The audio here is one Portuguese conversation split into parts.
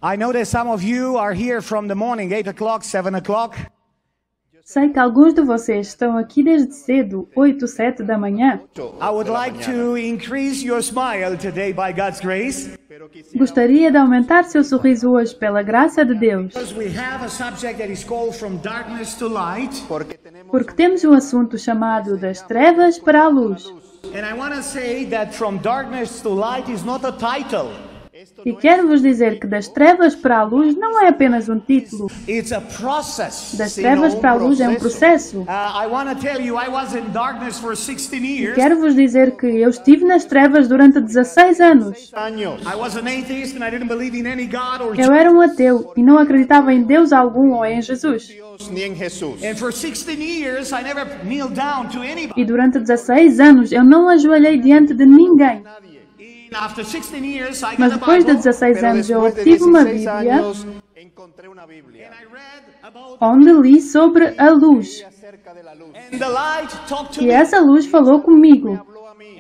I know that some of you are here from the morning, 8 o'clock, 7 o'clock. Sei que alguns de vocês estão aqui desde cedo, 8, 7 da manhã. I would like to increase your smile today by God's grace. Gostaria de aumentar seu sorriso hoje pela graça de Deus, Because we have a subject that is called From Darkness to Light. porque temos um assunto chamado das trevas para a luz. And I want to say that From Darkness to Light is not a title. E quero vos dizer que das trevas para a luz não é apenas um título. It's a process. Das trevas para a luz é um processo. I want to tell you, I was in darkness for 16 years. Quero vos dizer que eu estive nas trevas durante 16 anos. I was an atheist and I didn't believe in any God or Eu era um ateu e não acreditava em Deus algum ou em Jesus. And for 16 years I never kneeled down to anybody. E durante 16 anos eu não ajoelhei diante de ninguém. After 16 years, I Mas got a depois de Bible, 16 anos eu obtive uma Bíblia and I read about onde li sobre a luz. and the light talked to E me. essa luz falou comigo.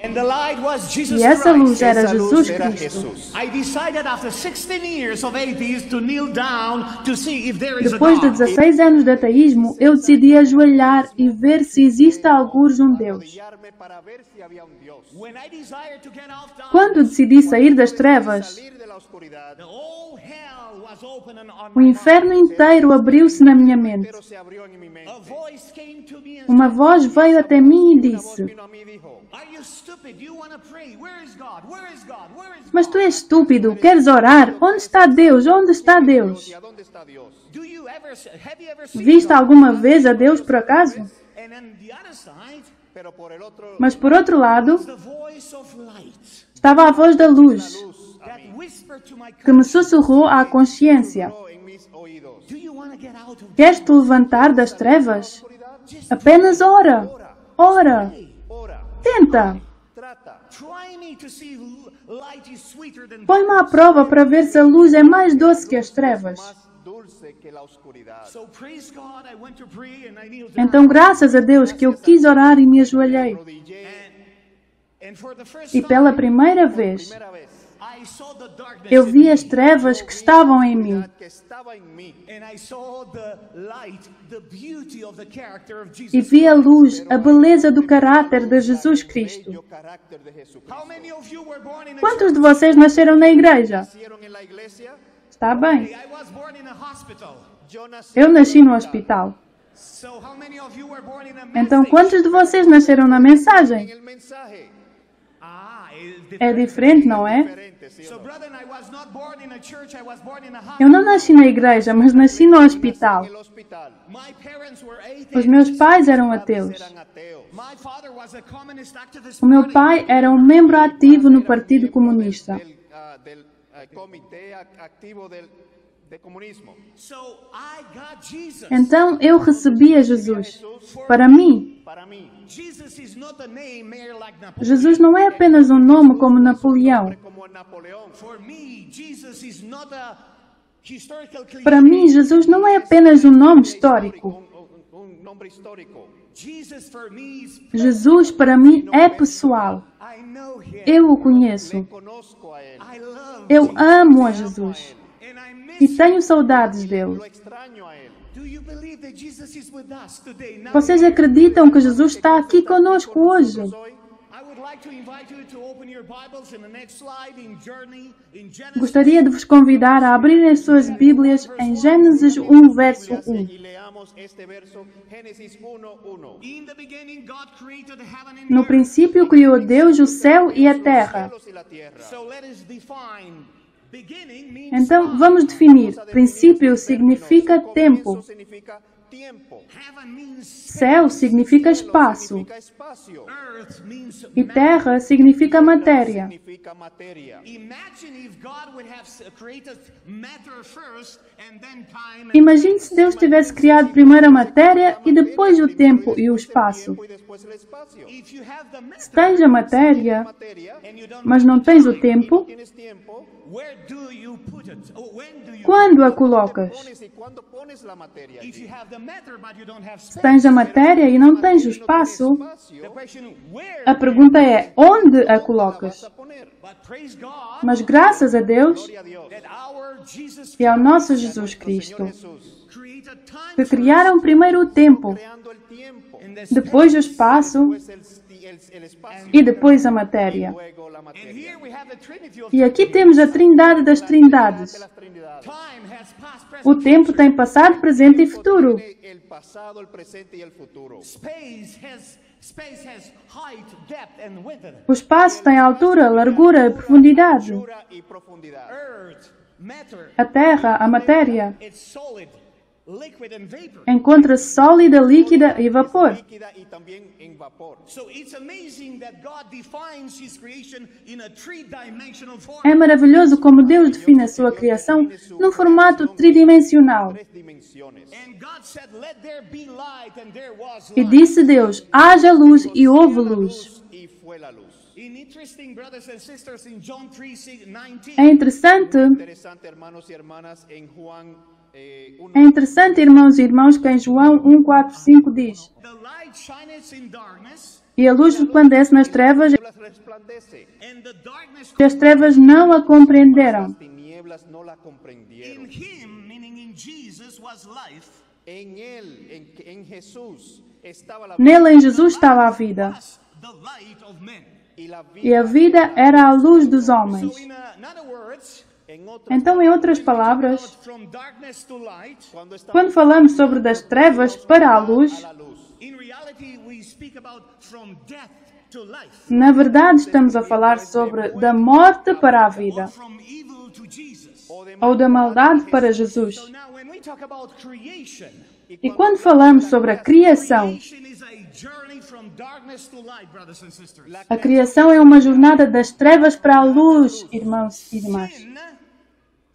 And the light was Jesus E essa luz Christ. era Jesus Cristo. I decided after 16 years of atheism to kneel down to see if there is a Depois de God. 16 anos de ateísmo, eu decidi ajoelhar e ver se existe algures um Deus. When I desired to get out down, Quando decidi sair das trevas, the whole hell was open on o my inferno inteiro abriu-se na minha mente. A voice came to me and Uma voz veio até mim e disse: Are you stupid? You want to pray? Where is God? Where is God? Where is God? Mas tu és estúpido, queres orar? Onde está Deus? Onde está Deus? Do you ever have you ever seen Viste alguma vez a Deus por acaso? And on the other side, Mas por outro lado, the voice of light estava a voz da luz, that whispered to my que me sussurrou à consciência: Do you want to get out of queres te levantar das trevas? Apenas ora, ora, tenta. Try me to see light is sweeter than Põe-me à prova para ver se a luz é mais doce que as trevas. So praise God, I went to pray and I kneeled down. Então, graças a Deus que eu quis orar e me ajoelhei. And for the first E pela primeira vez, I saw the darkness eu in vi me. as trevas que estavam em mim. And I saw the light, the beauty of the character of E Jesus. vi a luz, a beleza do caráter de Jesus Cristo. How many of you were born in a Quantos de vocês nasceram na igreja? Está bem. I was born in a hospital. Eu nasci no hospital. So how many of you were born in a Então, message? quantos de vocês nasceram na mensagem? Ah, it's É diferente, não é? So brother, I was not born in a church, I was born in a hospital. Eu não nasci na igreja, mas nasci no hospital. My parents were Os atheists. meus pais eram ateus. My father was a communist activist. O meu pai era um membro ativo no Partido Comunista. So I got Jesus. Então eu recebi a Jesus. Para mim, Jesus is not a name mere like Napoleon. Jesus não é apenas um nome como Napoleão. For me, Jesus is not a historical cliché. Para mim, Jesus não é apenas um nome histórico. Jesus for me is Jesus, para mim, é pessoal. I know him. Eu o conheço. I love Eu amo a Jesus. and I miss E tenho saudades dele. Do you believe that Jesus is with us today? Now, Vocês acreditam que Jesus está aqui conosco hoje? I would like to invite you to open your Bibles in the next slide in Journey in Genesis. Gostaria de vos convidar a abrirem as suas Bíblias em Gênesis 1, verso 1. In the beginning, God created the heaven and No the earth. princípio criou Deus o céu e a terra. So let us define. Beginning means Então vamos definir. Princípio significa tempo. heaven means Céu significa espaço. earth means E terra significa matéria. Imagine if God would have created matter first and then time. Imagine se Deus tivesse criado primeiro a matéria e depois o tempo e o espaço. If you have the Se matter tens a matéria, and you don't mas não tens o tempo, where do you put it? Or when do you quando a colocas? If you have the matter, but you don't have Se space. tens a matéria e não tens o espaço, The question, where? a pergunta é: onde a colocas? But praise God Mas graças a Deus that our Jesus e ao nosso Jesus Cristo, created time que criaram primeiro o tempo, in this. depois o espaço e depois a matéria. And here we have the Trinity of E aqui temos a Trindade das Trindades. time has past, present, O tempo tem passado, presente e futuro. El pasado, el presente y el futuro. space has height, depth, and width. O espaço tem altura, largura e profundidade. Altura y profundidad. Earth, matter, A terra, a matéria, it's solid, liquid, and vapor. encontra-se sólida, líquida e vapor. Líquida y también en vapor. So it's amazing that God defines His creation in a three-dimensional form. É maravilhoso como Deus define a sua criação num formato tridimensional. Tres dimensiones. And God said, "Let there be light," and there was E light. disse Deus: haja luz e houve luz. Y fue la luz. In interesting, brothers and sisters, in John 3:19, É interessante, Interesante, hermanos y hermanas, en Juan 1, irmãos e irmãos, que em João 1:4-5 diz: the light shineth in darkness, e a luz resplandece nas trevas, tinieblas resplandece. and the darkness e as trevas não a compreenderam. Las tinieblas no la in comprendieron. Him, meaning in Jesus, was life. En él, en Jesús, estaba la Nele, em Jesus, estava a vida. Was the light of men. y la E a vida. vida era a luz dos homens. So, in other words, En otras, Então, em outras palavras, from darkness to light, cuando estamos quando falamos sobre das trevas para a luz, a la luz, in reality, we speak about from death to life, na verdade estamos a falar sobre da morte para a vida, from evil to Jesus. ou da maldade para Jesus. So now, when we talk about creation, E quando falamos sobre a criação, creation is a journey from darkness to light, brothers and sisters. a criação é uma jornada das trevas para a luz, irmãos e irmãs.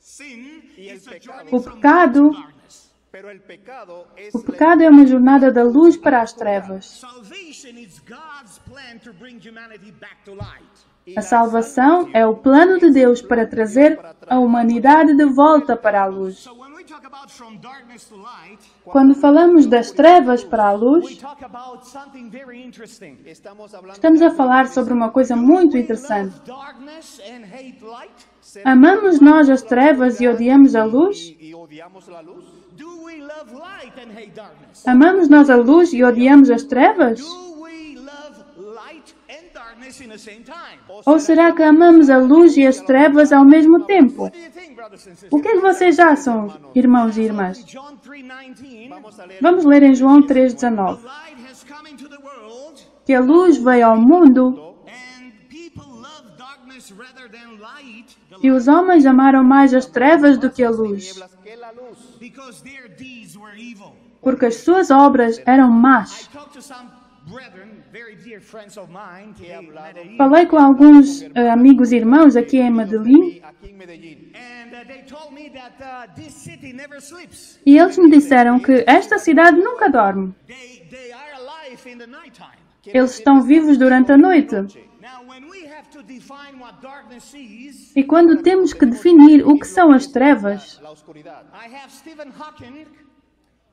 Sin is a journey O from pecado, light to darkness. pero el pecado es o pecado é uma jornada da luz para as trevas. Salvation is God's plan to bring humanity back to light. A salvação é o plano de Deus para trazer a humanidade de volta para a luz. So when we talk about from darkness to light, Quando falamos das trevas para a we luz, talk about something very interesting. estamos hablando estamos a falar sobre uma coisa muito interessante. Love darkness and hate light? Amamos nós as trevas e odiamos a luz? y odiamos la luz. Do we love light and hate darkness? Amamos nós a luz e odiamos as trevas? Do we love light and darkness in the same time? Ou será que amamos a luz e as trevas ao mesmo tempo? What do you think, brothers and sisters? O que é que vocês acham, irmãos e irmãs? John 3:19, Vamos a leer Vamos ler em João 3,19. light has come into the world, Que a luz veio ao mundo and people love darkness rather than light, e os homens amaram mais as trevas do que a luz, tinieblas que la luz. because their deeds were evil. porque as suas obras eram más. I talked to some brethren, very dear friends of mine, today in Medellin, Falei com alguns amigos e irmãos aqui em Medellín Aquí en Medellín. and they told me that this city never sleeps. e eles me disseram que esta cidade nunca dorme. They are alive in the nighttime. Eles estão vivos durante a noite. Now, when we have to define what darkness is, E quando temos que definir o que são as trevas, La oscuridad. I have Stephen Hawking,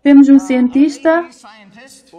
temos um cientista, scientist,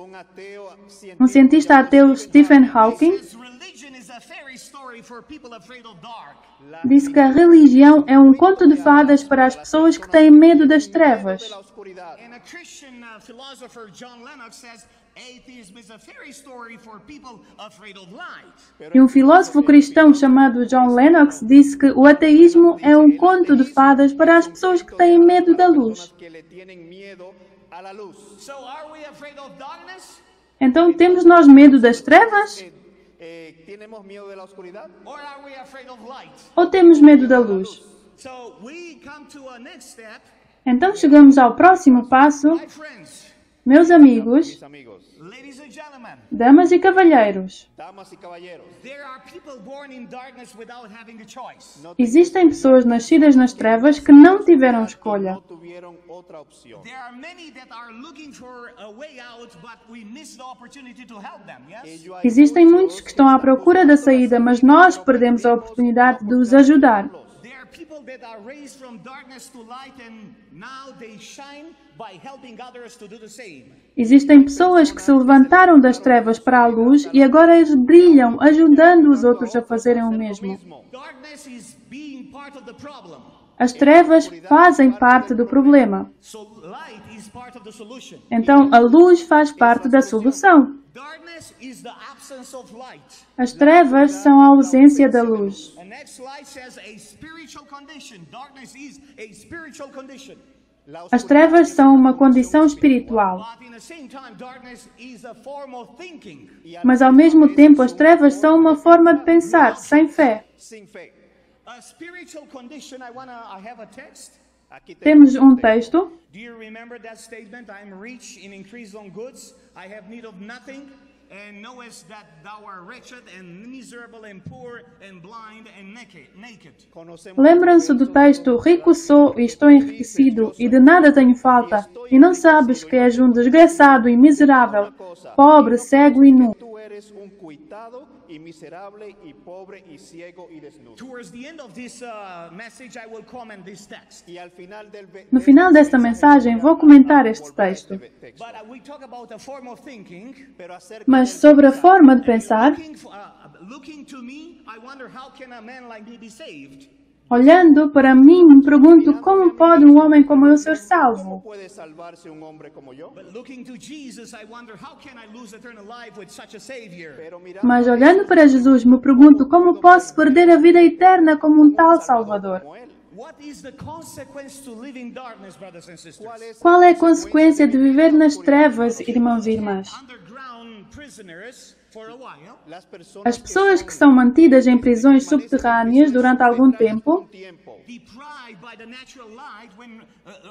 Un cientista ateu, Stephen Hawking, says religion is a fairy story for people afraid of dark. disse que a religião é um conto de fadas para as pessoas que têm medo das trevas. la oscuridad. And a Christian philosopher, John Lennox, says atheism is a fairy story for people afraid of light. E um filósofo cristão chamado John Lennox disse que o ateísmo é um conto de fadas para as pessoas que têm medo da luz. Que le tienen miedo a la luz. So are we afraid of darkness Então temos nós medo das trevas ¿Tenemos miedo de la oscuridad? or are we afraid of light? ou temos medo da luz? So we come to a next step. Então chegamos ao próximo passo. My friends, Meus amigos, Mis amigos, ladies and gentlemen, damas e cavalheiros, damas y caballeros, there are people born in darkness without having a choice. existem pessoas nascidas nas trevas que não tiveram escolha. no tuvieron otra opción. There are many that are looking for a way out, but we miss the opportunity to help them, yes? Ellos hay Existem muitos que estão à procura da saída, mas nós perdemos a oportunidade de os ajudar. There are are people that are raised from darkness to light and now they shine by helping others to do the same. Existem pessoas que se levantaram das trevas para a luz e agora eles brilham, ajudando os outros a fazerem o mesmo. Darkness is being part of the problem. As trevas fazem parte do problema. So light is part of the solution. Então, a luz faz parte da solução. Darkness is the absence of light. As trevas são a ausência da luz. And next slide says a spiritual condition. Darkness is a spiritual condition. As trevas são uma condição espiritual. But in the same time, darkness is a form of thinking. Mas, ao mesmo tempo, as trevas são uma forma de pensar, sem fé. Sin fe. A spiritual condition, I have a text. Aquí Temos um texto. Do you remember that statement? I am rich in increase on goods. I have need of nothing. And knowest that thou art wretched and miserable and poor and blind and naked. conocemos Lembram-se do texto: rico sou e estou enriquecido, e de nada tenho falta, e não sabes que és um desgraçado e miserável, pobre, cego e nu. tú eres un cuitado y miserable y pobre y ciego y desnudo. Towards the end of this message, I will comment this text. Y al final del No final desta mensagem, vou comentar este texto. But we talk about a form of thinking. pero acerca Mas sobre a forma de pensar, Looking to me, I wonder how can a man like me be saved? olhando para mim, me pergunto como pode um homem como eu ser salvo. puede salvarse un hombre como yo. But looking to Jesus, I wonder how can I lose eternal life with such a Savior? Pero mira, Mas olhando para Jesus, me pergunto como posso perder a vida eterna como um tal Salvador. como él. What is the consequence to live in darkness, brothers and sisters? Qual é a consequência de viver nas trevas, irmãos e irmãs? Underground prisoners for a while. Las personas As pessoas que são mantidas em prisões subterrâneas durante algum tempo, Deprived by the natural light when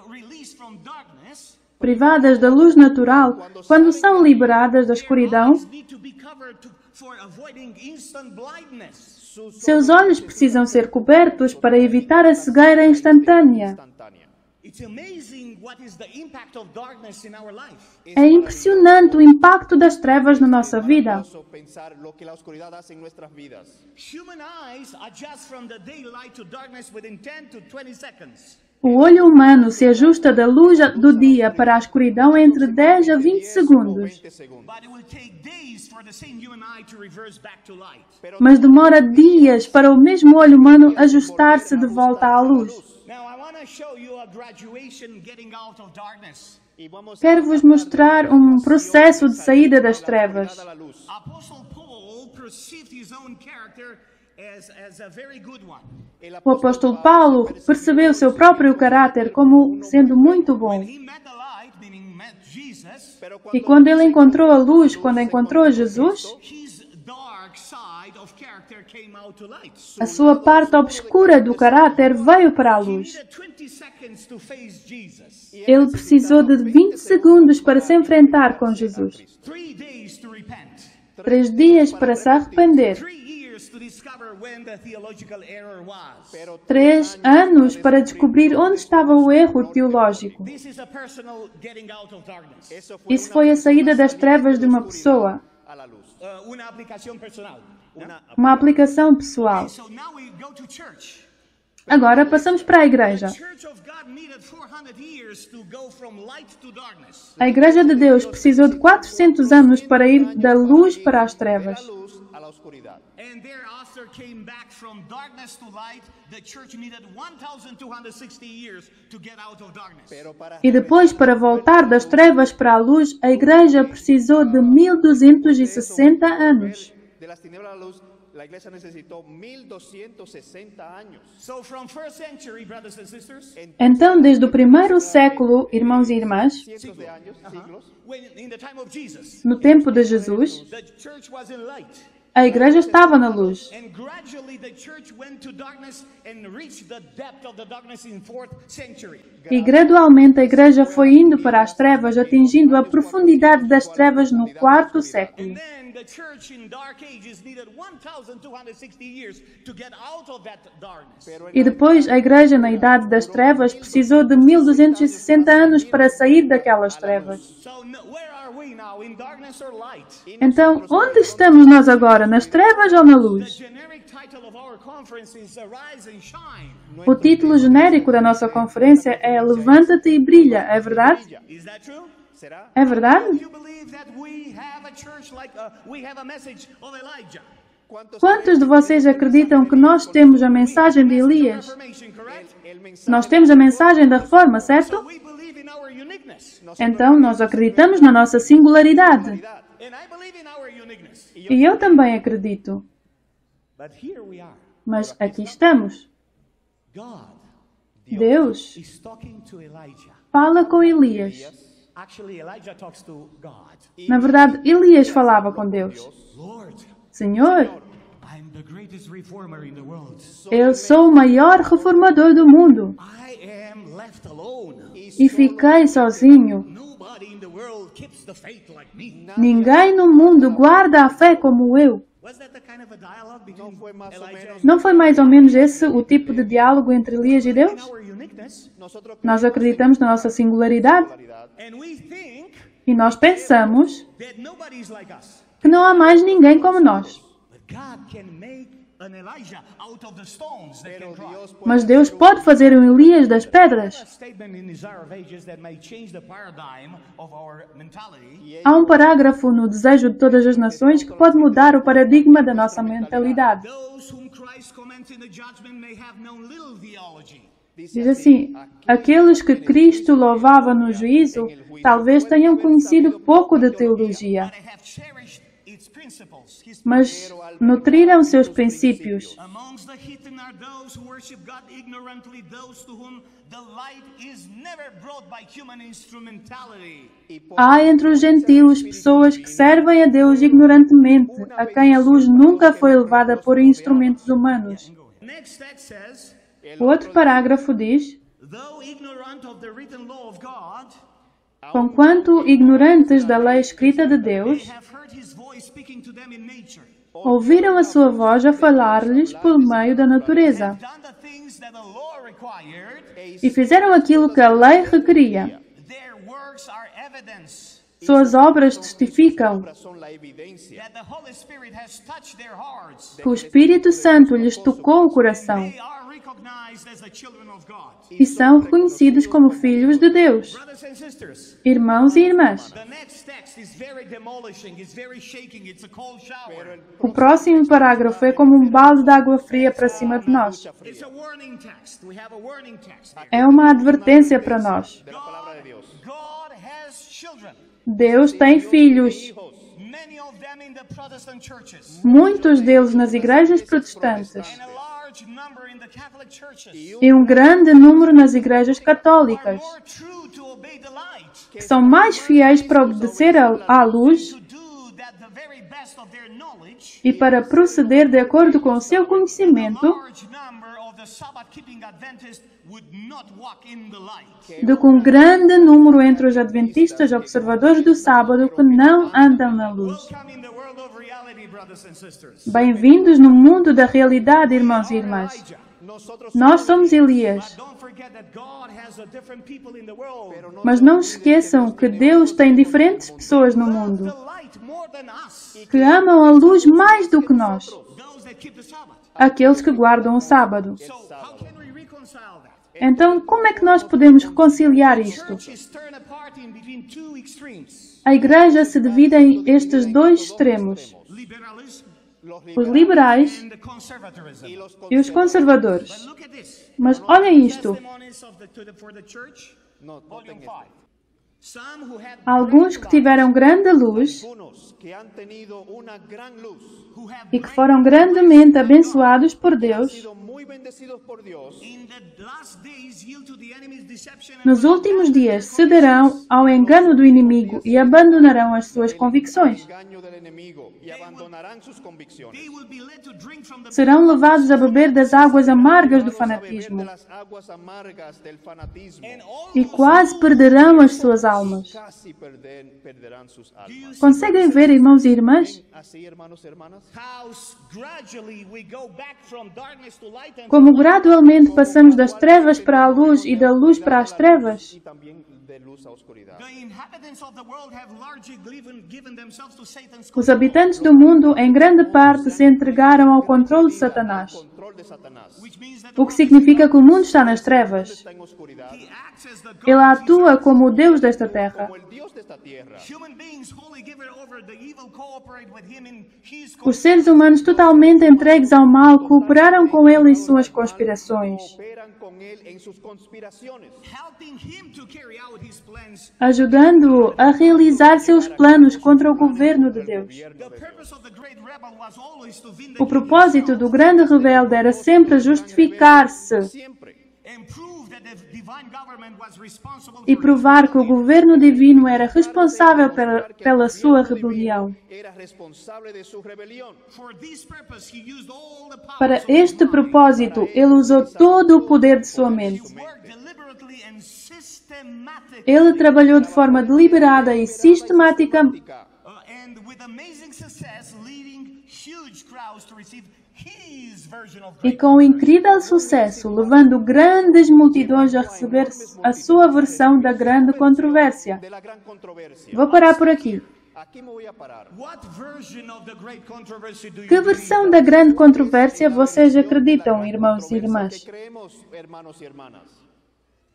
released from darkness, privadas da luz natural, quando são liberadas da escuridão, need to be covered for avoiding instant blindness. seus olhos precisam ser cobertos para evitar a cegueira instantânea. instantánea. It's amazing what is the impact of darkness in our life. É impressionante o impacto das trevas na nossa vida. Maravilloso pensar lo que la oscuridad hace en nuestras vidas. Human eyes adjust from the daylight to darkness within 10 to 20 seconds. O olho humano se ajusta da luz do dia para a escuridão entre 10 a 20 segundos. 20 segundos. But it will take days for the same human eye to reverse back to light. Mas demora dias para o mesmo olho humano ajustar-se de volta à luz. Now I want to show you a graduation getting out of darkness. Y vamos Quero-vos mostrar um processo de saída das trevas. a la luz. Apostle Paul perceived his own character as a very good one. O apóstolo Paulo percebeu seu próprio caráter como sendo muito bom. He met the light, meaning met Jesus. Pero E quando ele encontrou a luz, quando encontrou Jesus, His dark side of character came out to light. a sua parte obscura do caráter veio para a He luz. needed 20 seconds to face Jesus. Ele precisou de 20 segundos para se enfrentar com Jesus. 3 days to repent. 3 dias para se arrepender. 3 years to discover when the theological error was. 3 anos para descobrir onde estava o erro teológico. This is a personal getting out of darkness. eso fue Isso foi a saída das trevas de uma pessoa, a la luz. Una aplicación personal. uma aplicação pessoal. So now we go to church. Agora passamos para a igreja. Church of God needed 400 years to go from light to darkness. A igreja de Deus precisou de 400 anos para ir da luz para as De trevas. la luz a la oscuridad. And thereafter came back from darkness to light. The church needed 1,260 years to get out of darkness. Pero para E depois, para voltar das trevas para a luz, a igreja precisou de 1260 anos. de las tinieblas a la luz, la iglesia necesitó 1260 años. So from first century, brothers and sisters, Então, desde o primeiro século, irmãos e irmãs, Cientos de años, siglos, when in the time of Jesus, no tempo de Jesus, the church was in light. a igreja estava na luz. And gradually the church went to darkness and reached the depth of the darkness in 4th century. E gradualmente a igreja foi indo para as trevas, atingindo a profundidade das trevas no quarto século. And then the church in dark ages needed 1,260 years to get out of that darkness. E depois a igreja na idade das trevas precisou de 1260 anos para sair daquelas trevas. So where are we we now, in darkness or light? Então, onde estamos nós agora? Nas trevas ou na luz? The generic title of our conference is Arise and Shine. O título genérico da nossa conferência é Levanta-te e brilha, é verdade? Is that true? ¿Será? É verdade? You believe that we have a church like we have a message of Elijah? Quantos de vocês acreditam que nós temos a mensagem de Elias? Reformation, correct? El mensaje Nós temos a mensagem da reforma, certo? We believe in our uniqueness. Então, nós acreditamos na nossa singularidade. And I believe in our uniqueness. E eu também acredito. But here we are. Mas aqui estamos. God Deus is talking to Elijah. fala com Elias. Actually, Elijah talks to God. Na verdade, Elias falava com Deus. Lord, Senhor, I'm the greatest reformer in the world. eu sou o maior reformador do mundo. I am left alone. E fiquei sozinho. Nobody in the world keeps the faith like me. Ninguém no mundo guarda a fé como eu. Was that the kind of a dialogue between fue más o Elijah menos. Não foi mais ou menos esse o tipo de diálogo entre Elias e and Deus? our uniqueness? Nosotros Nós acreditamos na nossa singularidade And we think e nós pensamos that nobody is like us. que não há mais ninguém como nós. But God can make an Elijah out of the stones that can cry. Mas Deus pode fazer um Elias das A pedras. statement in Desire of Ages that may change the paradigm of our mentality. Há um parágrafo no Desejo de Todas as Nações que pode mudar o paradigma da nossa mentalidade. Those whom Christ commends in the judgment may have known little theology. Diz assim: aqueles que Cristo louvava no juízo talvez tenham conhecido pouco de teologia, But I have cherished its principles. His mas nutriram seus princípios. Amongst the heathen are those who worship God ignorantly, those to whom the light is never brought by human instrumentality. Há entre os gentios pessoas que servem a Deus ignorantemente, a quem a luz nunca foi levada por instrumentos humanos. Next text says, O outro parágrafo diz: though ignorant of the written law of God, conquanto ignorantes da lei escrita de Deus, they have heard his voice speaking to them in nature, ouviram a sua voz a falar-lhes por meio da natureza done the things that the law required, e fizeram aquilo que a lei requeria. their works are evidence Suas obras testificam son la evidencia that the Holy Spirit has touched their hearts. que o Espírito Santo lhes tocou o coração They are recognized as the children of God. e são reconhecidos como filhos de Deus. Brothers and sisters, Irmãos e irmãs, the next text is very demolishing, it's very shaking, it's a cold shower. o próximo parágrafo é como um balde de água fria para cima de nós. It's a warning text. We have a warning text here. É uma advertência para nós. de la palabra de Dios. God has children. Deus tem filhos, Many of them in the Protestant churches. muitos deles nas igrejas protestantes And a large number in the Catholic churches. e um grande número nas igrejas católicas, More true to obey the light. que são mais fiéis para obedecer à luz To do that the very best of their knowledge. e para proceder de acordo com o seu conhecimento, Large number of the Sabbath-keeping Adventists would not walk in the light. do que um grande número entre os adventistas observadores do sábado que não andam na luz. Welcome in the world of reality, brothers and sisters. Bem-vindos no mundo da realidade, irmãos e irmãs. Elijah. Nós somos Elias, Don't forget that God has a different people in the world. mas não esqueçam que Deus tem diferentes pessoas no mundo The light more than us. que amam a luz mais do que nós, Those that keep the Sabbath. aqueles que guardam o sábado. So how can we reconcile that? Então, como é que nós podemos reconciliar isto? Church is torn apart in between two extremes. A igreja se divide em estes dois extremos, Liberalism os liberais and the conservatism. e os conservadores. Look at this. Mas olhem isto. Testimonies for the church, volume 5. Some who had Alguns que tiveram grande luz Algunos que han tenido una gran luz, who have e que foram grandemente abençoados por Deus, sido muy bendecidos por Dios, in the last days yield to the enemy's deception and nos últimos dias cederão ao engano do inimigo e abandonarão as suas convicções. engaño del enemigo y abandonarán sus convicciones. they will be led to drink from the Serão levados a beber das águas amargas do fanatismo De las aguas amargas del fanatismo, and all e quase perderão as suas almas. casi perderán sus almas. Conseguem ver, irmãos e irmãs, Así, hermanos y hermanas, how gradually we go back from darkness to light and como gradualmente passamos das trevas para a luz e da luz para as trevas? y también de de luz a oscuridad. The inhabitants of the world have largely given themselves to Satan's Os habitantes do mundo, em grande parte, se entregaram ao controle de Satanás, Control de Satanás. which means that o que significa que o mundo está nas trevas. Está en oscuridad. he acts as the God Ele atua como o Deus desta terra. Como el Dios de esta tierra. human beings wholly given over the evil cooperate with him in his Os seres humanos totalmente entregues ao mal cooperaram com ele em suas conspirações, Operan con él en sus conspiraciones. helping him to carry out his plans. ajudando-o a realizar seus planos contra o governo de Deus. The purpose of the great rebel was always to vindicate O propósito do grande rebelde era sempre justificar-se Siempre. and prove that the divine government was responsible e for provar que o governo divino era responsável pela sua rebelião. Era responsable de su rebelión. For this purpose, he used all the powers Para of his este mind. propósito, ele usou todo o poder de sua mente. He worked deliberately and systematically, Ele trabalhou de forma deliberada e sistemática and with amazing success, leading huge crowds to receive his version of e grace. com incrível sucesso, levando grandes multidões a receber a sua versão da grande controvérsia. De la gran controversia. Vou parar por aqui. Aquí me voy a parar. What version of the great controversy do you Que believe? versão da grande controvérsia vocês acreditam, irmãos e irmãs? ¿Qué creemos, hermanos y hermanas?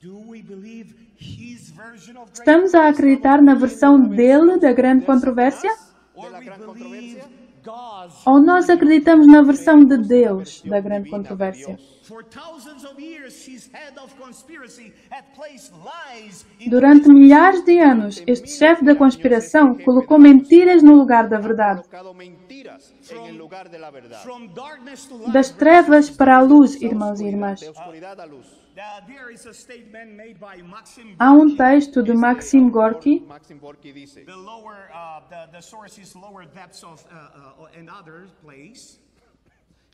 Do we believe his version of grace? Estamos a acreditar na versão dele da grande controvérsia? Or de la we gran believe controversia? God's? Ou nós acreditamos na versão de Deus da grande controvérsia? For thousands of years, his head of conspiracy had placed lies in Durante milhares de anos, este chefe da conspiração colocou mentiras no lugar da verdade. Colocado mentiras en el lugar de la verdad. from darkness to light. Das trevas para a luz, irmãos e irmãs. De oscuridad a luz. There is a statement made by Maxim. Há um texto de Maxim Gorky, Maxim Gorky dice, The lower, the source is lower depths of and other place.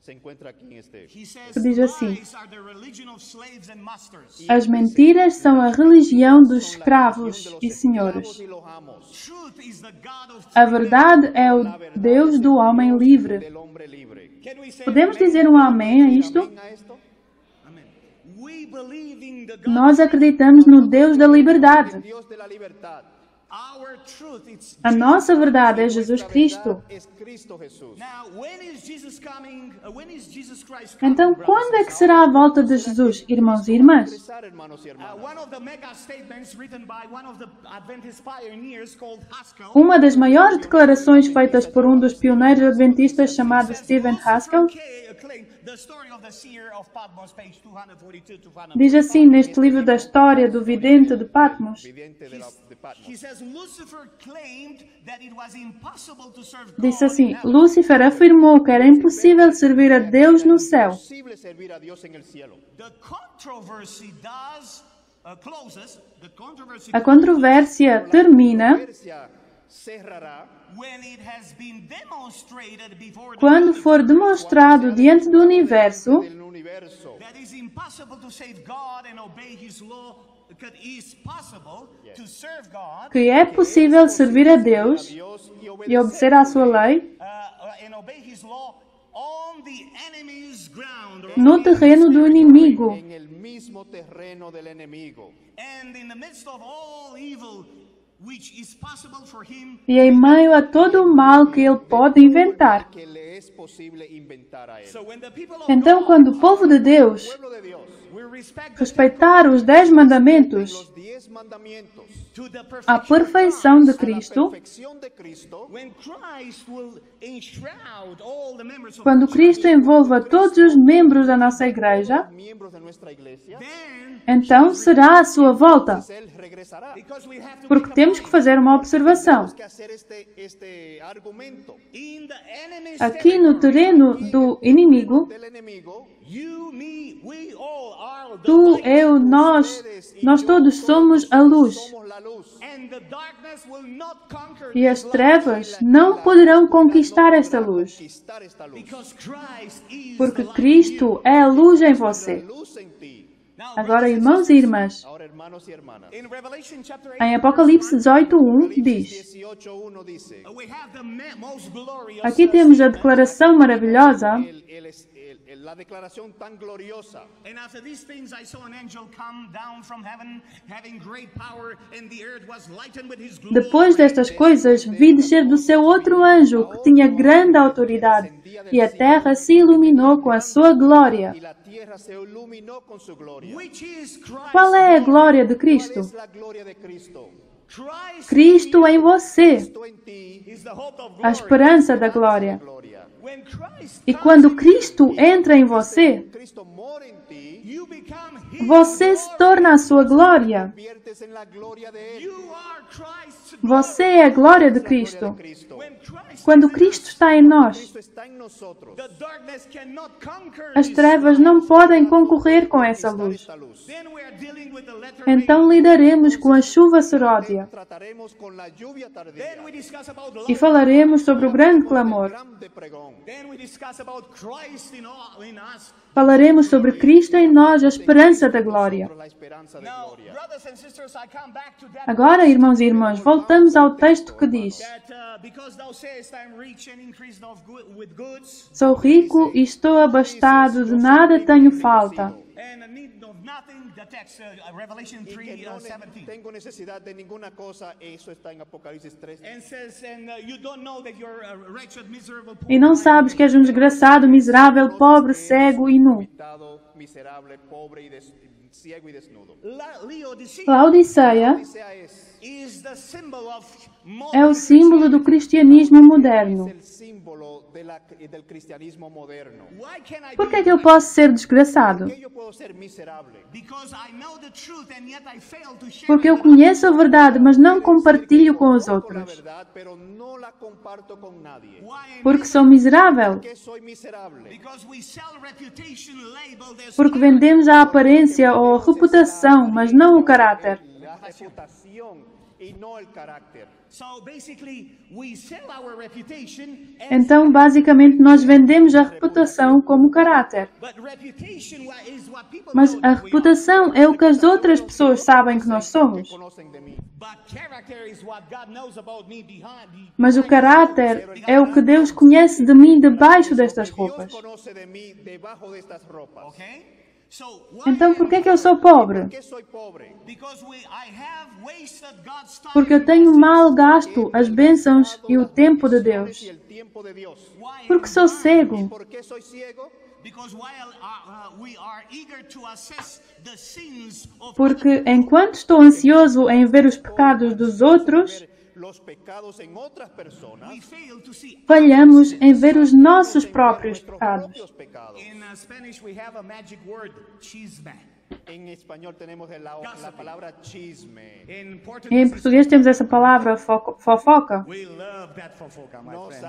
se encuentra aquí en este. He says Que diz assim: lies are the religion of slaves and masters. as mentiras são a religião dos escravos e senhores. Y los amos Truth is the God of A verdade é o Deus do homem livre. del hombre libre. Can we say Podemos amen? dizer um amém a isto? ¿Amén a esto? Amen. We believe in the God. Nós acreditamos no Deus da liberdade. Dios de la libertad. Our truth it's A nossa verdade é Jesus Cristo. Es Cristo Jesús. now when is Jesus coming? When is Jesus Christ coming? Então, brothers quando and é que será a volta de Jesus, irmãos e irmãs? Regresar, hermanos y hermanas. One of the mega statements written by one of the Adventist pioneers called Haskell. Uma das maiores declarações feitas por um dos pioneiros adventistas chamado Stephen Haskell The story of the seer of Patmos, page 242 to 243. diz assim neste livro da história do vidente de Patmos. Vidente de Patmos. He says Lucifer claimed that it was impossible to serve God Disse in assim: heaven. Lúcifer afirmou que era impossível servir a Deus no céu. Posible servir a Dios en el cielo. The controversy closes. The controversy A controvérsia termina Persia cerrará when it has been demonstrated before the quando for demonstrado diante do universo del universo that is impossible to save God and obey His law. That it is possible to serve God que é possível servir a Deus Dios y e obedecer obedecer à sua lei and obey His law on the enemy's ground, or no terreno do inimigo. en el mismo terreno del enemigo. and in the midst of all evil, which is possible for Him. E em meio a todo o mal que ele pode inventar. Que le es posible inventar a él. So when the people of Então, God quando o povo de Deus Pueblo de Dios, will respect the respeitar os 10 mandamentos los 10 mandamientos, to the à perfection perfeição of de Christ, Cristo, perfección de Cristo, when Christ will enshroud all the members of quando the Cristo envolva todos os membros da nossa igreja, miembros de nuestra iglesia, then então será a sua volta. él regresará. because we have to Porque make a temos que point. fazer uma observação. Tenemos que hacer este argumento In the enemy's Aqui no terreno do inimigo, del enemigo. you, me, we all are the tu, light, eu, nós todos somos a luz. Somos la luz. and the darkness will not conquer E as this light, trevas não poderão conquistar esta luz. Conquistar esta luz. because Christ is Porque the light. Cristo é a luz em você. Luz en ti. Now, Agora, brothers and irmãos e irmãs, Ahora, hermanos hermanos y hermanas. In Revelation chapter 8, Em Apocalipse 18:1 diz: 18:1 dice, we have the most glorious Aqui temos a declaração maravilhosa. la declaración tan gloriosa. And after these things I saw an angel come down from heaven, having great power, and the earth was lightened with his glory. Depois destas coisas, vi descer do céu outro anjo que tinha grande autoridade, e a terra se iluminou com a sua glória. Y la tierra se iluminó con su gloria. Which is Christ. Qual é a glória de Cristo? Es la gloria de Cristo. Christ Cristo em você, Cristo en ti, is the hope of a glory. esperança da glória. gloria. When Christ E comes quando in you, Cristo entra em você, Cristo mora en ti, you become his você se glory. torna a sua glória. conviertes en la gloria de él. You are Christ's Você é a glória de Cristo. Cristo. When Christ Quando is in Cristo us, está em nós, Cristo está en nosotros. the darkness cannot conquer as this trevas light. não podem concorrer com essa Conquistar luz. esta luz. Then we are dealing with the letter Então rain. lidaremos com a chuva seródia Trataremos con la lluvia tardía. Then we discuss about e love. falaremos sobre o grande clamor. Grande pregón. Then we discuss about Christ in us. Falaremos sobre Cristo em nós, a esperança da glória. La esperanza de Now, gloria. brothers and sisters, I come back to that. Agora, irmãos e irmãs, voltamos ao texto que diz: That because thou sayest I am rich and increased with goods, Sou rico e estou abastado, de nada tenho falta. and need of nothing. The text, Revelation Y 3, que no 17. tengo necesidad de ninguna cosa. Eso está en Apocalipsis 3. And says, and you don't know that you're a wretched, miserable, poor. E não sabes que és um desgraçado, miserável, pobre, cego e nu. Limitado, miserable, pobre y ciego y desnudo. Laodicea Laodiceia Odisea is the symbol of é o símbolo do cristianismo moderno. es el símbolo del cristianismo moderno. Why can I Por que é be que eu posso ser desgraçado? Que yo puedo ser miserable. Because I know the truth and yet I fail to share Porque it eu with others. conheço a verdade, mas não compartilho com os Conozco la outros. verdad, pero no la comparto con nadie. Why am Porque I- sou miserável. Que soy miserable. Because we sell reputation labeled as Porque vendemos a aparência ou a reputação, mas não o caráter. La reputación y no el carácter. So basically we sell our reputation as, Então, basicamente, nós vendemos a reputação como caráter. but reputation is what people Mas know a that we are. reputação é o que as outras pessoas sabem que nós somos. Conocen de mí. But character is what God knows about me behind. Mas o caráter é o que Deus conhece de mim debaixo destas Dios roupas. conoce de mí debajo de estas ropas. Okay? So why Então, por am que é que eu sou pobre? ¿Por qué soy pobre? Because I have wasted God's time. Porque eu tenho mal gasto as bênçãos e o tempo de Y Deus. el tiempo de Dios. Why Porque am sou I? cego. ¿Por qué soy ciego? Because while we are eager to assess the sins of Porque enquanto estou ansioso em ver os pecados dos outros, Ver los pecados en otras personas. we fail to see. falhamos em ver os nossos próprios Nuestros pecados. propios pecados. In Spanish we have a magic word, chisme. En español tenemos la palabra chisme. In E Portuguese, em português temos essa palavra fofoca. we love that fofoca, my Nos friends.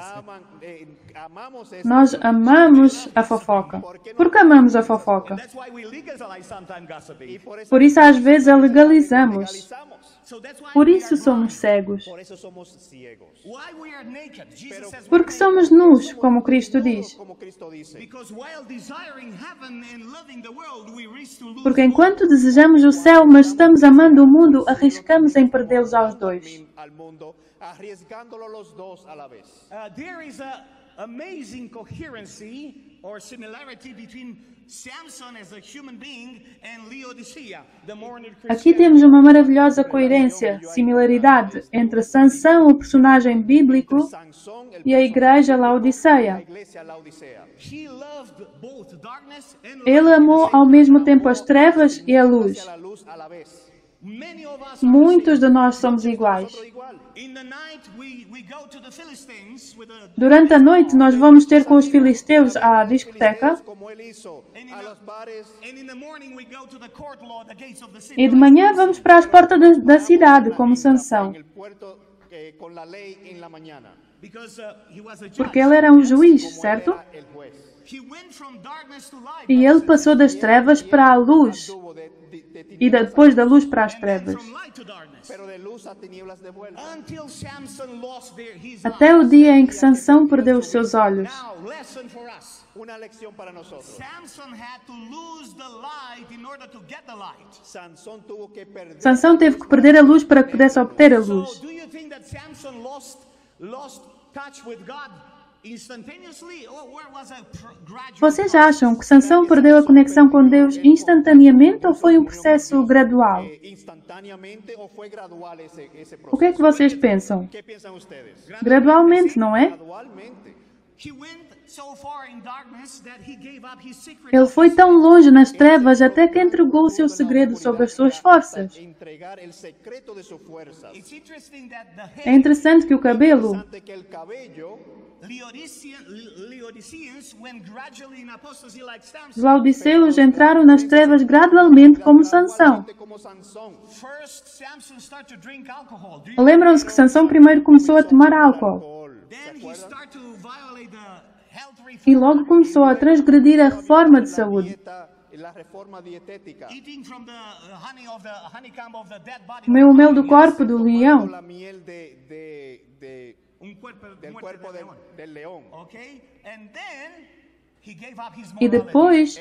amamos esa Nós amamos a fofoca. Por que amamos a fofoca? That's why we legalize sometimes gossiping. y por eso Por isso, às vezes, a legalizamos. legalizamos. So that's why Por we isso are somos cegos. Por eso somos ciegos. Why we are naked. Jesus says Porque we're somos nus, como Cristo diz. Como Cristo dice. because while desiring heaven and loving the world, we risk to lose Porque enquanto desejamos o céu, mas estamos amando o mundo, arriscamos em perdê-los aos dois. Al mundo, arriesgándolo los dos a la vez. There is a amazing coherency or similarity between Samson as a human being and Laodicea, the mourned Aqui Christian. temos uma maravilhosa coerência, similaridade entre Sansão, o personagem bíblico, Sansón, el e a igreja Laodiceia. la iglesia Laodicea. He loved both darkness and light. Ele amou ao mesmo tempo as trevas e a luz. Hacia la luz a la vez. Many of us are the Muitos de nós somos iguais. Nosotros igual. same. In the night we go to the Philistines with a Durante a noite, nós vamos ter com os filisteus à discoteca Como él hizo a los bares. and in the morning we go to the court law, the gates of the city. e de manhã vamos para as portas da cidade, como Sansão. En el puerto con la ley en la mañana. Because he was a judge. Porque ele era um juiz, certo? Era el juez. He went from darkness to light. E ele passou das trevas para a luz Anduvo de e depois da luz para as trevas. From light to darkness. pero de luz a tinieblas de vuelta. Until Samson lost his Até o dia em que Sansão perdeu os seus olhos. Now, lesson for us. Una lección para nosotros. Samson had to lose the light in order to get the light. Sansón tuvo que perder. Sansão teve que perder a luz para que pudesse obter a luz. So, do you think that Samson lost touch with God instantaneously, or was a gradual? Vocês acham que Sansão perdeu a conexão com Deus instantaneamente ou foi um processo gradual? Instantáneamente o fue gradual ese proceso. O que é que vocês pensam? ¿Qué piensan ustedes? Gradualmente, não é? Gradualmente. He went so far in darkness that he gave up his secret. Ele foi tão longe nas trevas até que entregou o seu segredo sobre as suas forças. Entregar el secreto de sus fuerzas. It's interesting that the É interessante que o cabelo, Interesante que el cabello, Laodiceans went gradually in apostasy like os Samson. laodiceus entraram nas trevas gradualmente como Sansão. como Sansón. First, Samson started to drink alcohol. Do you Lembram-se que Sansão primeiro começou a tomar álcool Then he started to violate the health reform, e logo começou a transgredir a reforma de saúde. La reforma dietética. eating from the honey of the honeycomb of the dead body. Comeu o mel do corpo do leão. La miel Un cuerpo del muerto cuerpo de león. del león. Okay? And then he gave up his E morality. depois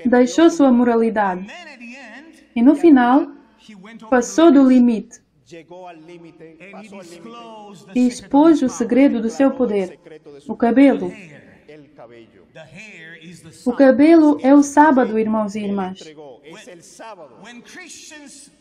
deixou sua moralidade. And then at the end, E no final he went over passou do limite Llegó al límite, and he pasó al límite. disclosed the e secret expôs o segredo do seu poder, o cabelo. hair. El cabello. The hair is the O sun. cabelo é o sábado, irmãos e irmãs. Entregó. Es el sábado. When Christians,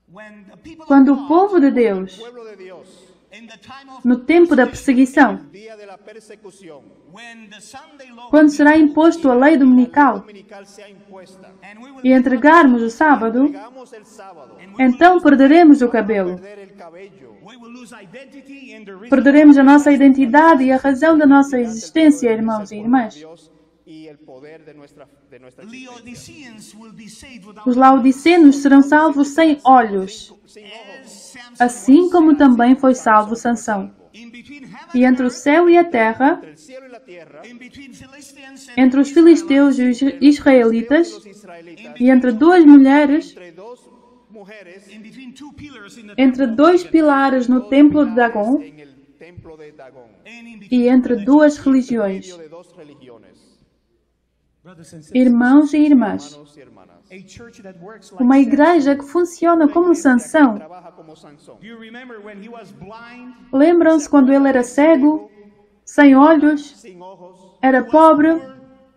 when the people Quando of o God, povo de Deus, Pueblo de Dios. in the time of no tempo da perseguição, Día de la persecución. when the Sunday law quando será imposto a lei dominical Dominical sea impuesta. and we will e entregarmos o sábado, Entregamos el sábado. então perderemos o cabelo. Perder el cabello. we will lose identity and the reason Perderemos a nossa identidade e a razão da nossa existência, irmãos e irmãs. Dios y el poder de nuestra existencia. Laodiceans will be saved without Os laodicenos serão salvos sem olhos, Sin ojos. as Samson assim como também foi salvo Sansão. in between heaven E entre o céu e a terra, Entre el cielo y la tierra. in between Philistines and entre os filisteus e os israelitas, Los israelitas. e entre duas mulheres, Entre dos mujeres. in between two pillars in the entre dois pilares no templo de Dagom En el templo de Dagón. and in between e entre duas religiões. Medio de dos religiones. brothers and sisters, Irmãos e irmãs, Hermanos y hermanas. a church that works like uma Samson. igreja que funciona como Sansão. Trabaja como Sansón. Do you remember when he was blind, Lembram-se quando ele era cego, sem olhos, Sin ojos. era pobre,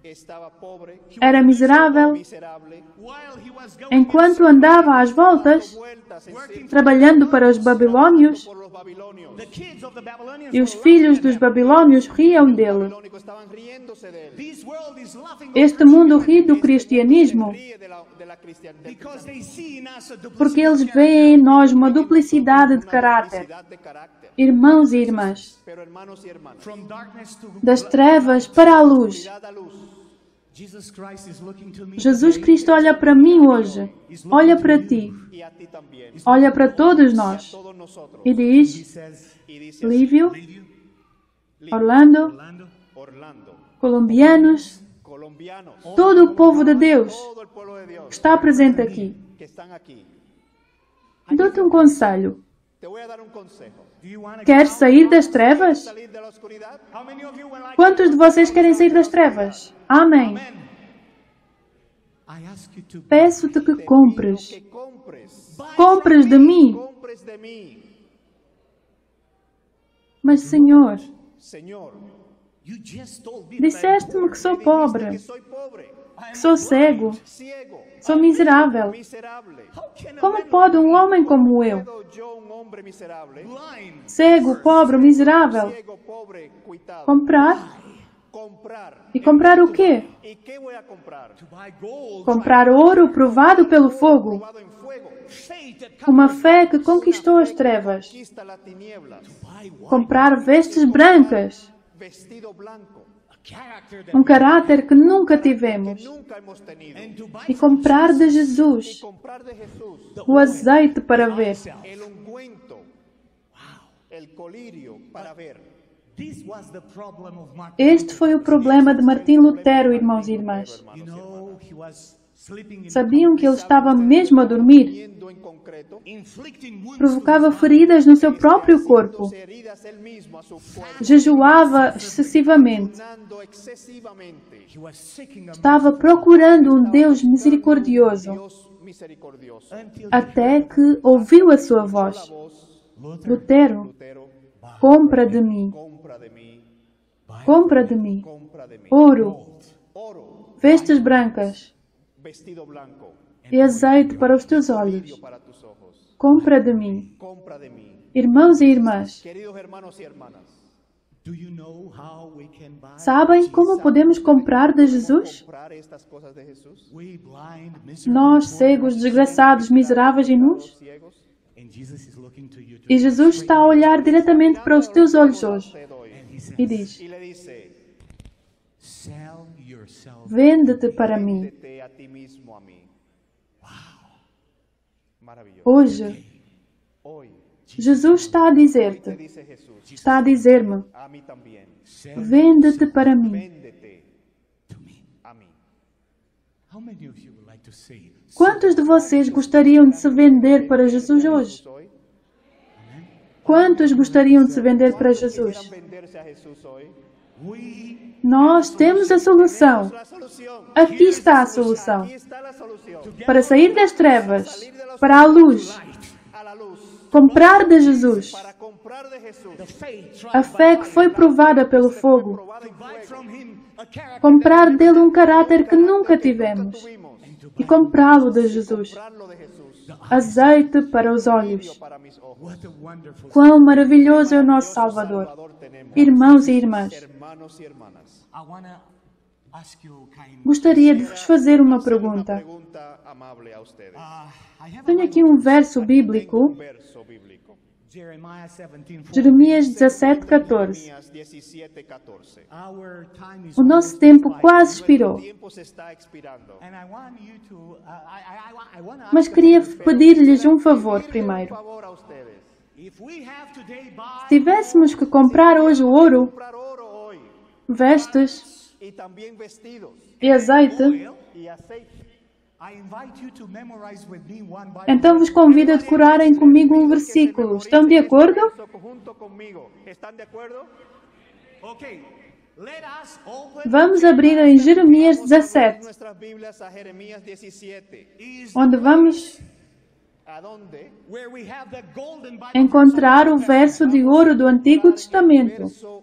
Estaba pobre. era miserável, Miserable. while he was going enquanto andava às voltas, Vueltas en working trabalhando para os babilônios, por los babilonios. the kids of the Babylonians e os were filhos laughing dos at them. babilônios riam dele. Babilónicos estaban riéndose de él. This world is laughing Este mundo ri do cristianismo Ríe de la cristiandad. because they see in us a porque duplicity eles of character. veem em nós uma duplicidade de caráter. De carácter. Irmãos e irmãs, Pero hermanos y hermanas. From darkness to das trevas para a luz, Mirad a luz. Jesus Christ is looking to me Jesus today. Cristo olha para mim hoje, olha para ti, Y a ti también. olha para todos nós Todos nosotros. e He diz: says, Y dice Lívio, Lady, Orlando, Orlando, Orlando. colombianos, Colombianos. todo o povo de Deus Todo el pueblo de Dios que está presente aqui. que están aquí. Dou-te um conselho. Te voy a dar un consejo. do you want to Queres sair das trevas? Salir de la oscuridad. How many of you would like Quantos de vocês querem sair das trevas? Amém. Amen. I ask you to Peço-te que compres. Que compres. Compres de mim. Compres de mí. Mas, Senhor, Señor, you just told me disseste-me que sou que pobre, soy pobre, que sou cego, ciego, sou miserável. miserable. how can a Como man pode um homem como eu, ¿Puedo yo, un hombre miserable, blind cego, pobre, miserável, ciego, pobre, cuitado, comprar? comprar? E comprar o quê? ¿Y qué voy a comprar? to buy gold, Comprar ouro provado pelo fogo, Probado en fuego. faith that uma fé que conquistou as trevas, Conquista las tinieblas. buy what? comprar vestes brancas, Vestido blanco. A character that um caráter que nunca tivemos, Nunca hemos tenido. and to buy e comprar de Jesus Comprar de Jesús o azeite para ver, el ungüento. el colirio para ver. This was the problem of Martin. Este foi o problema de Martim Lutero, irmãos e irmãs. You know, he was sleeping in Sabiam que ele estava mesmo a dormir? Viendo en concreto, inflicting wounds Provocava feridas no seu próprio corpo. heridas él mismo a su cuerpo, Jejuava excessivamente. sanando excesivamente. he was seeking a Estava procurando um Deus misericordioso, Dios misericordioso. until até que ouviu a sua La voz. voz, Lutero, Lutero, compra de mim, compra de mí, compra de mim, compra de mí. ouro, Oro, vestes brancas vestido blanco, e azeite para os teus olhos. brillo para tus ojos. Compra de mim. Compra de mí. Irmãos e irmãs, Queridos hermanos y hermanas, do you know how we can buy sabem como podemos comprar de Jesus? comprar estas cosas de Jesús. we blind miserable Nós, cegos, desgraçados, miseráveis e nus? Ciegos, and Jesus is looking to you to E Jesus está a olhar diretamente para os teus olhos hoje te doy. e diz: Y le dice, sell yourself. vende-te para mim. véndete a ti mismo a mí. Maravilloso. Hoje, Hoy Jesus está a dizer-te, te dice Jesús, está a dizer-me: a mí también, vende-te para mim. véndete To me. a mí. How many of you would like to say Quantos de vocês gostariam de se vender para Jesus hoje? Hoy, Quantos gostariam de se vender para quieran Jesus? venderse a Jesús hoy? we Nós temos a solução. La solución. Aqui está a solução. Aquí está la solución. Para sair das trevas, para a luz, A la luz. comprar de Jesus. Para comprar de Jesús. the faith A fé que foi provada pelo fogo. Probado en buy from him a character Comprar dele um caráter que nunca tivemos. tuvimos. E comprá-lo de Jesus. Comprarlo de Jesús. Azeite para os olhos. Para mis ojos. what a wonderful Quão maravilhoso é o nosso Salvador. Salvador tenemos. Irmãos e irmãs, Hermanos y hermanas. I want to ask you kind gostaria de vos fazer uma pergunta. Pregunta amable a ustedes. I have Tenho aqui um verso bíblico, Verso bíblico. Jeremiah 17:4. Jeremias 17:14. Jeremías 17:14. Our time is O nosso tempo quase expirou, El tiempo se está expirando. and I want you to I want to mas queria pedir-lhes um favor primeiro. Por favor a ustedes. if we have today buy Se tivéssemos que comprar hoje ouro, Comprar oro hoy vestes y también vestidos e azeite, oil, y aceite. I invite you to memorize with me one Bible. então vos convido a decorarem comigo um versículo. Estão de acordo? Junto conmigo. ¿Están de acuerdo? Okay. Let us open Vamos abrir em Jeremias 17, Nuestras Biblias a Jeremías 17. is onde vamos ¿A dónde? where we have the golden Bible. encontrar o verso de ouro do Antigo Testamento. Verso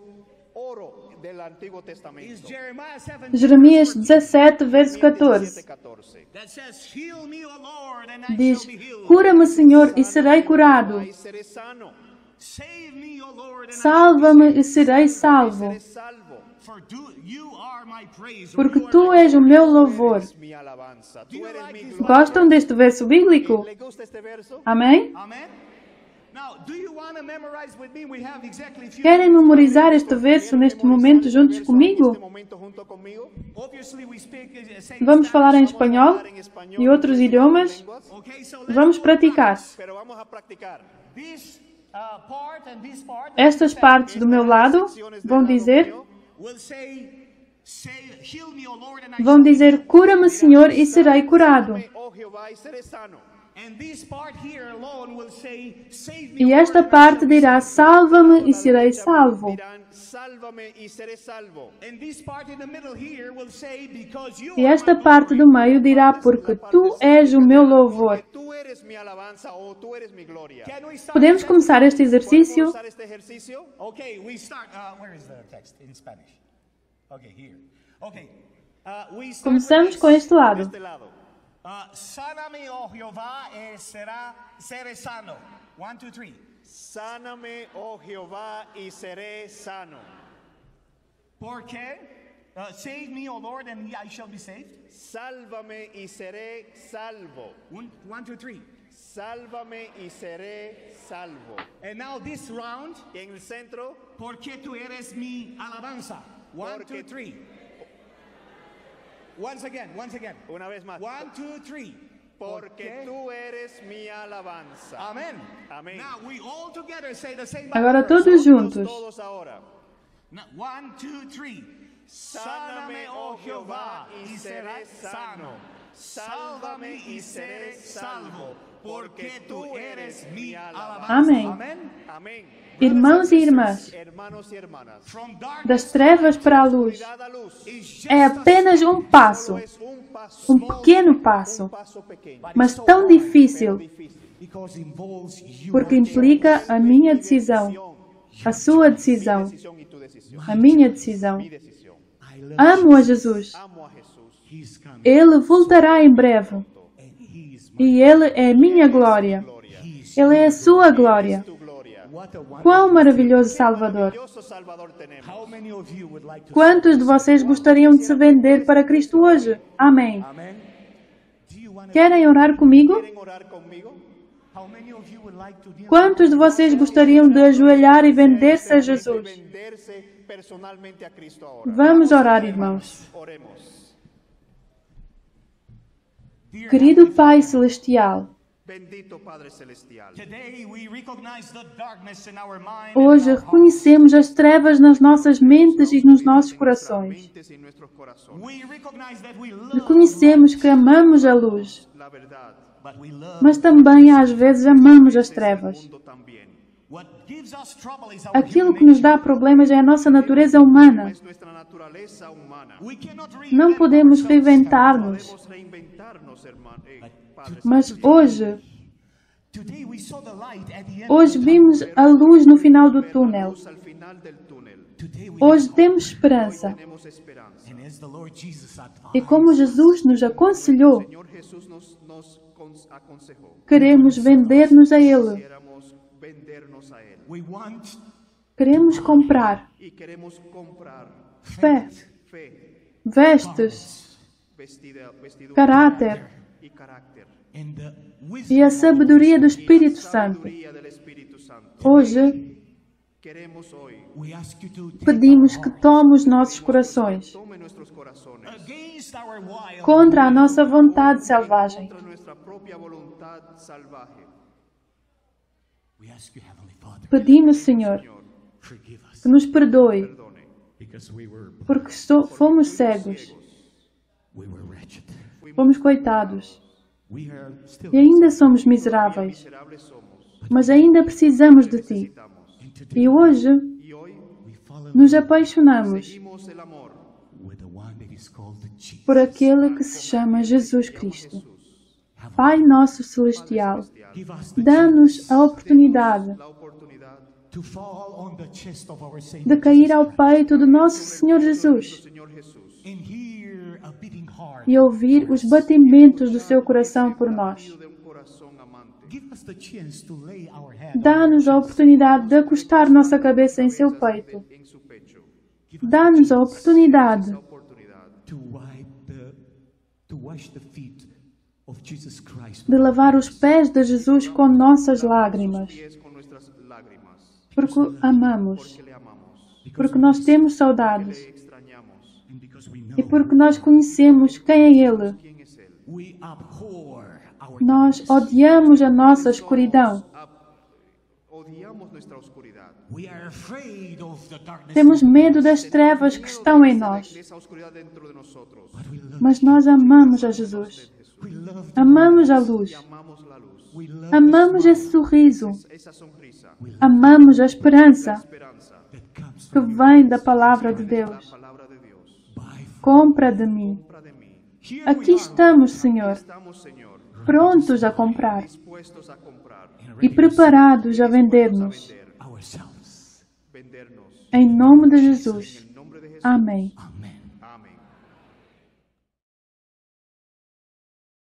oro del Antiguo Is Testamento. Jeremiah 17 Jeremias 17, verso 14. 14. that says, "Heal me, O Lord, and I Diz: shall be healed. cura-me, Senhor, e serei curado. Ahí seré sano. Save me, O Lord, and Salva-me e serei salvo, Seré salvo. for you are my praise." porque tu és o meu louvor. Es mi alabanza. Tú eres mi gloria. Gostam deste verso bíblico? ¿Le gusta este verso? Amém? Amen. Now, do you want to memorize with me? We have exactly few. Querem memorizar este verso neste momento juntos comigo? Este momento junto conmigo. Obviously, we speak same Vamos falar em Spanish. espanhol e outros idiomas. Okay, so Vamos praticar. Pero vamos a practicar. this part and this part Estas partes do meu lado vão dizer, will say, "Heal me, O Lord, and I vão dizer, cura-me, Senhor, e serei curado. Oh Jehová, y seré sano. And this part here alone will say, "Save me." E O esta Lord, and I parte shall be dirá, saved." salva-me e serei salvo. Dirán, sálvame y seré salvo. And this part in the middle here will say, "Because you E are esta my parte glory." do meio dirá, porque tu és o meu louvor. Tú eres mi alabanza o tú eres mi gloria. Can we start? Podemos começar este exercício? ¿Podemos usar este ejercicio? Okay, we start. Where is the text in Spanish? Okay, here. Okay, we start Começamos with com this. este lado. Este lado. Sáname, oh Jehová, seré sano. 1, 2, 3. Sáname, oh Jehová, y seré sano. Porque save me, O Lord, and I shall be saved. Sálvame y seré salvo. 1, 2, 3. Sálvame y seré salvo. And now this round, Y en el centro, porque tú eres mi alabanza. 1, 2, 3. Once again. una vez más. 1, 2, 3. porque tú eres mi alabanza. Amen. Amén. Now we all together say the same Agora Bible verse. todos juntos. Todos ahora. Now, 1, 2, 3. Sáname, oh Jehová, y seré sano. Sálvame y seré salvo, porque tú eres mi alabanza. Amém. Amen. Amén. Irmãos e irmãs, Hermanos y hermanas. From darkness das trevas para a luz, Dada luz. is just é apenas um passo, Es un paso. um pequeno passo, Un paso pequeño. mas tão difícil, because it involves you. porque implica a minha decisão, a sua decisão, Decisión y tu decisión. a minha decisão. Mi decisión. I love Amo a Jesus. Amo a Jesús. He's coming. Ele voltará em breve And he is my e Ele é minha glória. Gloria. Ele é a sua glória. Tu gloria. What a wonderful. Quão maravilhoso Salvador! Maravilloso Salvador tenemos. How many of you would like to Quantos de vocês gostariam de se vender para Cristo hoje? Amém. Amen. Do you want to, Querem orar comigo? ¿Quieren orar conmigo? how many of you would like to deal Quantos de vocês gostariam de ajoelhar e vender-se a Jesus? Venderse personalmente a Cristo ahora. Vamos orar, irmãos. Oremos. Dear Querido Pai Celestial, Bendito Padre Celestial. today we recognize the darkness in our mind. hoje and our heart. reconhecemos as trevas nas nossas mentes e nos nossos corações. Mentes y nuestros corazones. We recognize that we love, Reconhecemos que amamos a luz, La verdad. but we love. mas também às vezes amamos as trevas. Mundo también. What gives us trouble is our Aquilo human que nos dá problemas é a nossa natureza humana. Es nuestra naturaleza humana. nature. We cannot Não reinvent podemos ourselves. reinventar-nos, Podemos reinventarnos, hermano. Padre mas hoje, Today we saw the light at the end hoje of the vimos a luz no final do túnel. Celestial. Al final del túnel Today we Hoje temos esperança. tenemos esperanza. and as the Lord Jesus E como Jesus nos aconselhou, Señor Jesús nos aconsejó. queremos vender-nos a Ele. Queramos vendernos a Él. we want Queremos comprar Y queremos comprar fé, fe, vestes, vestidura caráter y carácter. and the e wisdom a sabedoria do Espírito Santo. Sabiduría del Espíritu Santo. Hoje, Queremos hoy we ask you to take pedimos que tome os nossos corações tome nuestros corazones against our wild contra a nossa vontade selvagem. contra nuestra propia voluntad salvaje. we ask you Heavenly Father Pedimos, Senhor, forgive us que nos perdoe, Perdone. because we were porque fomos cegos, wretched. fomos coitados We are still e ainda somos miseráveis, Miserables somos. mas ainda precisamos de Ti. Necesitamos. and today E hoje Y hoy we fall in nos apaixonamos seguimos el amor with the one that is called the Jesus. por aquele que se chama Jesus Cristo. Pai nosso celestial, Give us the dá-nos a oportunidade la oportunidad to fall on the chest of our Savior de cair ao peito do nosso Senhor Jesus Señor Jesús. and hear a beating heart. e ouvir os batimentos do seu coração por nós. De un corazón amante. Give us the chance to lay our head Dá-nos a oportunidade de acostar nossa cabeça em seu peito. En su pecho. Dá-nos a oportunidade Oportunidad to wash the feet of Jesus Christ. de lavar os pés de Jesus com nossas lágrimas, pies con nuestras lágrimas. porque amamos, Que le amamos. porque nós temos saudades Le extrañamos. And because we know e porque nós conhecemos quem é Ele. ¿Quién es Él? we abhor our Nós odiamos a nossa escuridão. Odiamos nuestra oscuridad. we are afraid of the darkness. Temos medo das trevas que estão em nós, Esa oscuridad dentro de nosotros. But we love mas nós amamos a Jesus. we love Amamos a luz. Amamos la luz. we love Amamos esse sorriso. Esa sonrisa. Amamos a esperança Esperanza. that comes que vem da palavra de Deus. Palabra de Dios. by Compra de mim. Compra de mí. here Aqui estamos, Senhor, Estamos, Señor, prontos a comprar dispuestos a comprar, e preparados a vender-nos. ourselves. vendernos. Em nome de Jesus. En nombre de Jesús. Amém. Amen.